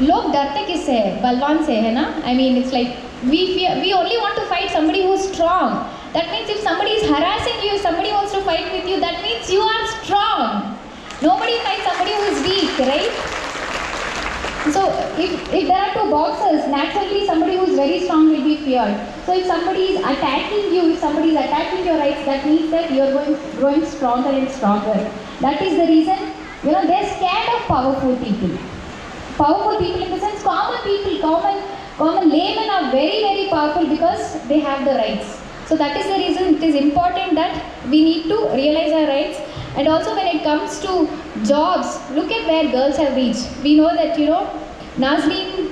लोग डरते किससे है? बलवान से है ना. I mean it's like we only want to fight somebody who is strong. That means if somebody is harassing you, if somebody wants to fight with you, that means you are strong. Nobody fights somebody who is weak, right? So if there are two boxers, naturally somebody who is very strong will be feared. So if somebody is attacking you, if somebody is attacking your rights, that means that you are growing stronger and stronger. That is the reason, they're scared of powerful people. Powerful people in the sense common people, common laymen are very, very powerful because they have the rights. So that is the reason it is important that we need to realize our rights. And also when it comes to jobs, look at where girls have reached. We know that, Nazneen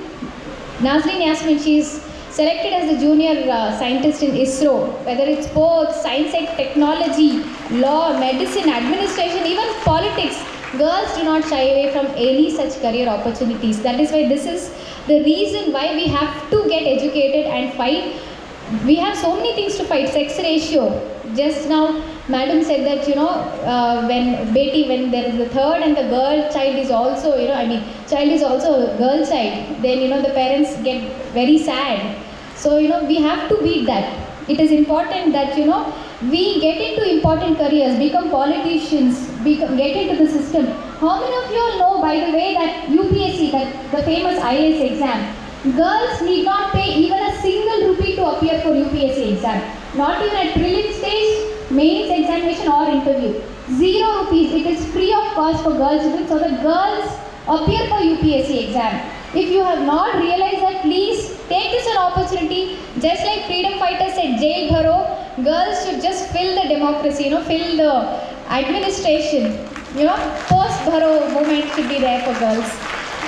Yasmin, she is selected as the junior scientist in ISRO. Whether it's sports, science and technology, law, medicine, administration, even politics, girls do not shy away from any such career opportunities. That is why this is the reason why we have to get educated and fight. We have so many things to fight. Sex ratio. Just now, Madam said that, when there is the third and the girl child is also, child is also a girl child, then, the parents get very sad. So, we have to beat that. It is important that, we get into important careers, become politicians, get into the system. How many of you all know, by the way, that UPSC, that the famous IAS exam, girls need not pay even a single rupee to appear for UPSC exam. Not even at prelim stage, mains examination or interview. 0 rupees. It is free of cost for girls. So the girls appear for UPSC exam. If you have not realized that, please take this an opportunity. Just like freedom fighters said, Jai Bharo, girls should just fill the democracy, fill the administration. Post Bharo movement should be there for girls.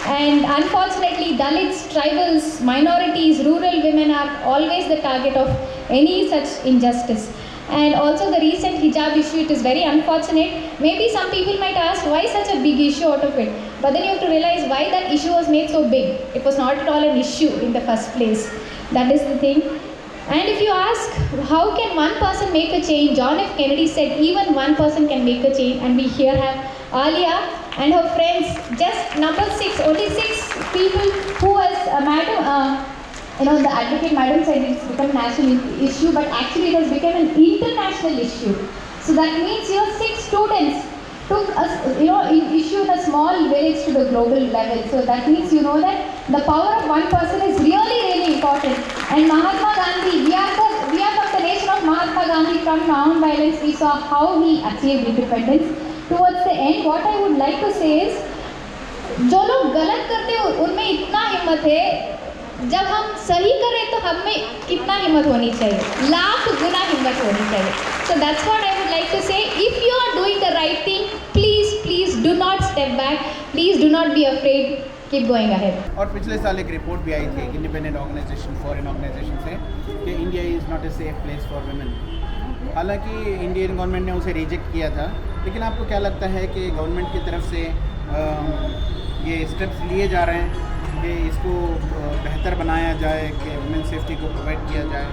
And unfortunately, Dalits, tribals, minorities, rural women are always the target of any such injustice. And also the recent hijab issue, it is very unfortunate. Maybe some people might ask, why such a big issue out of it? But then you have to realize why that issue was made so big. It was not at all an issue in the first place. That is the thing. And if you ask, how can one person make a change? John F. Kennedy said, even one person can make a change. And we here have Alia and her friends, just number 6, only 6 people who was, the advocate madam said it's become a national issue, but actually it has become an international issue. So that means your 6 students took issue in a small village to the global level. So that means that the power of one person is really, really important. And Mahatma Gandhi, we are from the nation of Mahatma Gandhi, from non-violence. We saw how he achieved independence. Towards the end, what I would like to say is, जो लोग गलत करते हैं उनमें इतना हिम्मत है, जब हम सही करें तो हम में कितना हिम्मत होनी चाहिए, लाख गुना हिम्मत होनी चाहिए. So that's what I would like to say. If you are doing the right thing, please do not step back. Please do not be afraid. Keep going ahead. और पिछले साल एक रिपोर्ट भी आई थी इंडिपेंडेंट ऑर्गेनाइजेशन, फॉरेन ऑर्गेनाइजेशन से, कि India is not a safe place for women. हालांकि Indian government ने उसे रिजेक्ट किया था, लेकिन आपको क्या लगता है कि गवर्नमेंट की तरफ से ये स्टेप्स लिए जा रहे हैं कि इसको बेहतर बनाया जाए, कि वुमेन सेफ्टी को प्रोवाइड किया जाए?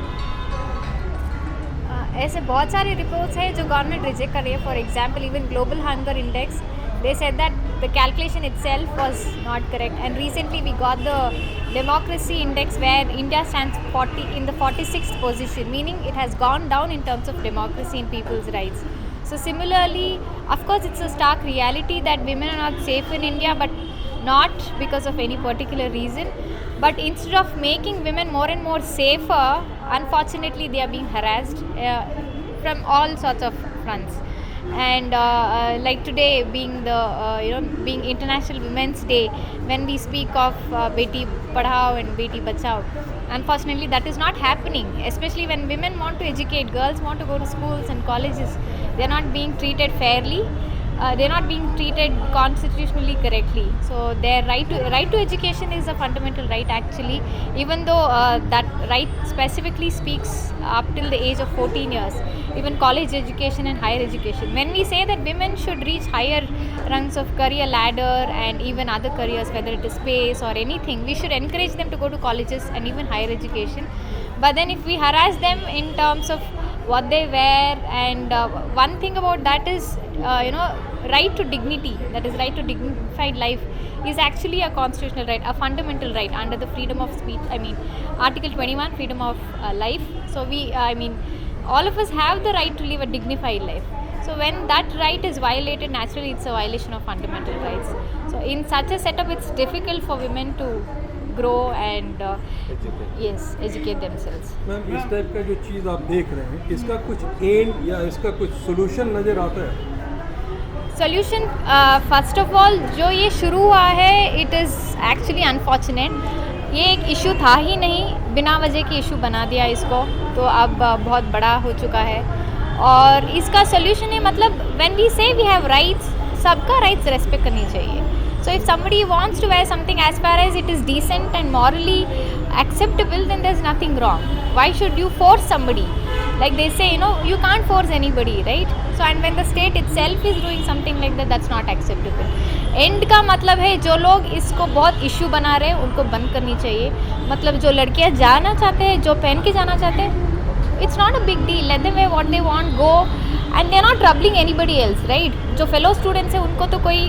ऐसे बहुत सारे रिपोर्ट्स हैं जो गवर्नमेंट रिजेक्ट कर रही है. For example, even global hunger index, they said that the calculation itself was not correct. And recently we got the democracy index where India stands in the 46th position, meaning it has gone down in terms of democracy and people's rights. So similarly, of course, it's a stark reality that women are not safe in India, but not because of any particular reason. But instead of making women more and more safer, unfortunately they are being harassed from all sorts of fronts. And like today being being International Women's Day, when we speak of Beti Padhao and Beti Bachao, unfortunately that is not happening. Especially when women want to educate, girls want to go to schools and colleges, they are not being treated fairly. They are not being treated constitutionally correctly. So their right to education is a fundamental right actually, even though that right specifically speaks up till the age of 14 years, even college education and higher education. When we say that women should reach higher rungs of career ladder and even other careers, whether it is space or anything, we should encourage them to go to colleges and even higher education. But then if we harass them in terms of what they wear, and one thing about that is right to dignity, that is right to dignified life, is actually a constitutional right, a fundamental right under the freedom of speech. I mean, Article 21, freedom of life. So all of us have the right to live a dignified life. So when that right is violated, naturally it's a violation of fundamental rights. So in such a setup, it's difficult for women to grow and educate themselves. Ma'am, इस type का जो चीज़ आप देख रहे हैं, इसका कुछ and या इसका कुछ सोल्यूशन नज़र आता है? सोल्यूशन फर्स्ट ऑफ ऑल जो ये शुरू हुआ है, इट इज़ एक्चुअली अनफॉर्चुनेट. ये एक इशू था ही नहीं, बिना वजह की इशू बना दिया इसको, तो अब बहुत बड़ा हो चुका है. और इसका सोल्यूशन है, मतलब व्हेन वी से वी हैव राइट्स, सबका राइट्स रेस्पेक्ट करनी चाहिए. So if somebody wants to wear something as far as it is decent and morally acceptable, then there's nothing wrong. Why should you force somebody? Like they say, you can't force anybody, right? So and when the state itself is doing something like that, that's not acceptable. End का मतलब है, जो लोग इसको बहुत issue बना रहे हैं उनको बंद करनी चाहिए. मतलब जो लड़कियां जाना चाहते हैं, जो पहन के जाना चाहते हैं, it's not a big deal. Let them wear what they want, go. And they're not troubling anybody else, right? जो fellow students हैं उनको तो कोई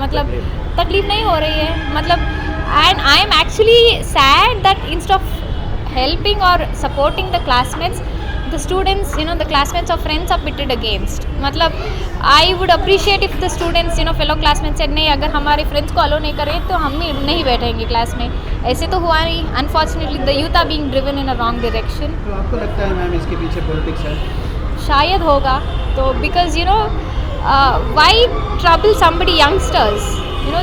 मतलब तकलीफ नहीं हो रही है. मतलब and I am actually sad that instead of helping or supporting the classmates, the students, the classmates or friends are pitted against. मतलब I would appreciate if the students, fellow classmates said नहीं, अगर हमारे friends को अलो नहीं करें तो हम नहीं बैठेंगे क्लास में. ऐसे तो हुआ नहीं. Unfortunately, the youth are being driven in a wrong direction. तो आपको लगता है मैम इसके पीछे पॉलिटिक्स है? शायद होगा. तो because why trouble somebody youngsters,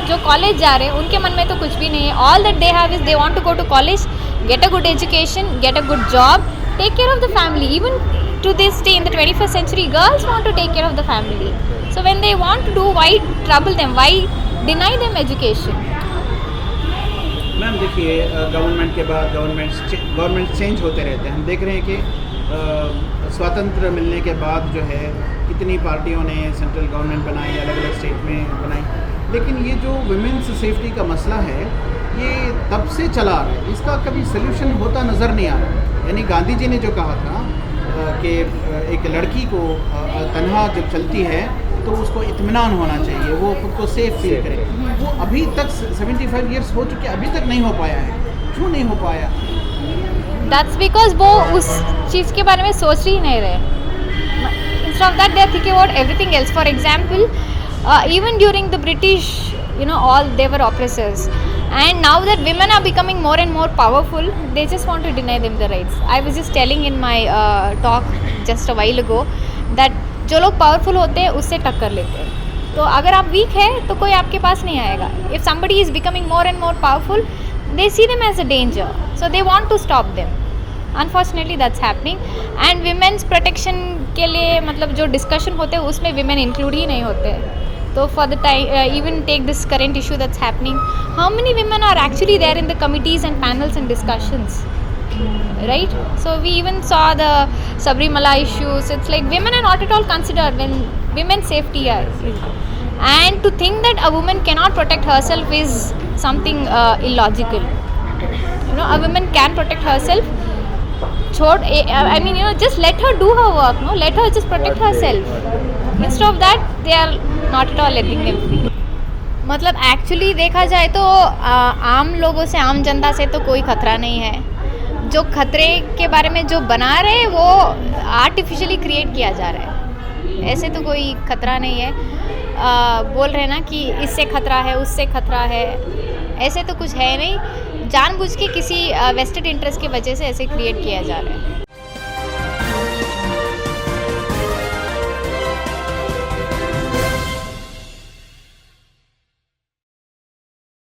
जो कॉलेज जा रहे हैं उनके मन में तो कुछ भी नहीं है. All that they have is they want to go to college, get a good education, get a good job, take care of the family. Even to this day in the 21st century, girls want to take care of the family. So when they want to do, why trouble them? Why deny them education? Ma'am देखिए, government के बाद government change होते रहते हैं. हम देख रहे हैं कि स्वातंत्र मिलने के बाद जो है कितनी पार्टियों ने सेंट्रल गवर्नमेंट बनाई, अलग अलग स्टेट में बनाई, लेकिन ये जो वुमेन्स सेफ्टी का मसला है ये तब से चला आ रहा है. इसका कभी सोल्यूशन होता नज़र नहीं आ रहा. यानी गांधी जी ने जो कहा था कि एक लड़की को तन्हा जब चलती है तो उसको इत्मीनान होना चाहिए, वो खुद को सेफ फील करे, वो अभी तक 75 ईयर्स हो चुके, अभी तक नहीं हो पाया है. क्यों नहीं हो पाया? That's because वो उस चीज़ के बारे में सोच ही नहीं रहे. Instead of that, they are thinking about everything else. For example, even during the British, all they were oppressors. And now that women are becoming more and more powerful, they just want to deny them the rights. I was just telling in my talk just a while ago that जो लोग powerful होते हैं उससे टक्कर लेते हैं. तो अगर आप वीक है तो कोई आपके पास नहीं आएगा. If somebody is becoming more and more powerful, they see them as a danger, so they want to stop them. Unfortunately, that's happening. And women's protection के लिए मतलब जो discussion होते हैं उसमें women include ही नहीं होते. तो for the time, even take this current issue that's happening, how many women are actually there in the committees and panels and discussions, right? So we even saw the Sabrimala issues. It's like women are not at all considered when women's safety is. And to think that a woman cannot protect herself is something illogical. A woman can protect herself. Just let her do her work. Let her just protect herself. Instead of that, they are not at all letting them free. मतलब actually देखा जाए तो आम लोगों से, आम जनता से तो कोई खतरा नहीं है. जो खतरे के बारे में जो बना रहे हैं वो आर्टिफिशियली क्रिएट किया जा रहा है. ऐसे तो कोई खतरा नहीं है. बोल रहे हैं ना कि इससे खतरा है, उससे खतरा है, ऐसे तो कुछ है नहीं. जानबूझ के किसी वेस्टेड इंटरेस्ट की वजह से ऐसे क्रिएट किया जा रहा है.